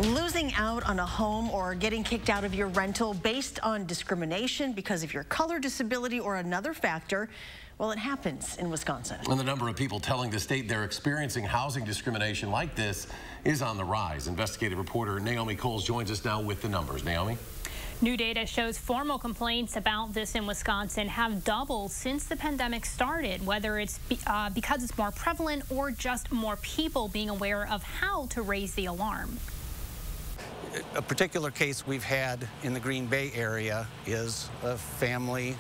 Losing out on a home or getting kicked out of your rental based on discrimination because of your color, disability, or another factor, well, it happens in Wisconsin. And the number of people telling the state they're experiencing housing discrimination like this is on the rise. Investigative reporter Naomi Coles joins us now with the numbers. Naomi? New data shows formal complaints about this in Wisconsin have doubled since the pandemic started, whether it's because it's more prevalent or just more people being aware of how to raise the alarm. A particular case we've had in the Green Bay area is a family,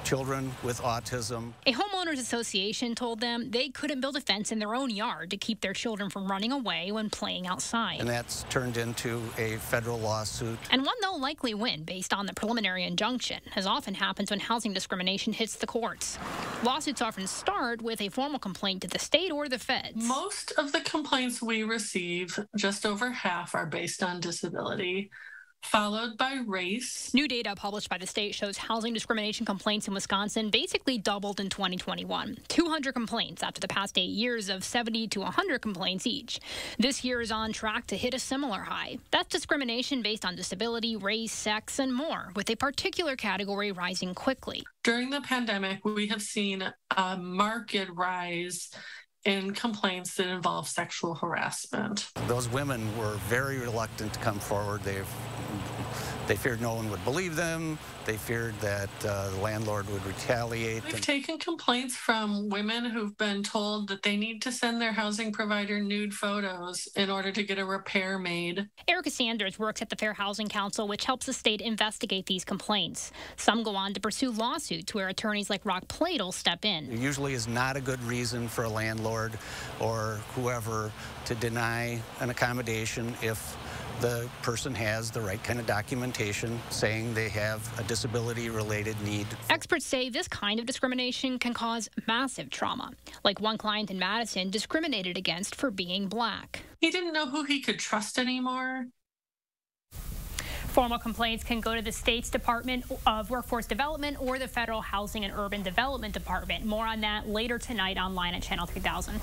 children with autism. A homeowners association told them they couldn't build a fence in their own yard to keep their children from running away when playing outside. And that's turned into a federal lawsuit. And one they'll likely win based on the preliminary injunction, as often happens when housing discrimination hits the courts. Lawsuits often start with a formal complaint to the state or the feds. Most of the complaints we receive, just over half, are based on disability, followed by race. New data published by the state shows housing discrimination complaints in Wisconsin basically doubled in 2021. 200 complaints after the past 8 years of 70 to 100 complaints each. This year is on track to hit a similar high. That's discrimination based on disability, race, sex, and more, with a particular category rising quickly. During the pandemic, we have seen a marked rise in complaints that involve sexual harassment. Those women were very reluctant to come forward. They feared no one would believe them. They feared that the landlord would retaliate. We've taken complaints from women who've been told that they need to send their housing provider nude photos in order to get a repair made. Erica Sanders works at the Fair Housing Council, which helps the state investigate these complaints. Some go on to pursue lawsuits where attorneys like Rock Pladel step in. It usually is not a good reason for a landlord or whoever to deny an accommodation if the person has the right kind of documentation saying they have a disability-related need. Experts say this kind of discrimination can cause massive trauma, like one client in Madison discriminated against for being black. He didn't know who he could trust anymore. Formal complaints can go to the state's Department of Workforce Development or the Federal Housing and Urban Development Department. More on that later tonight online at Channel 3000.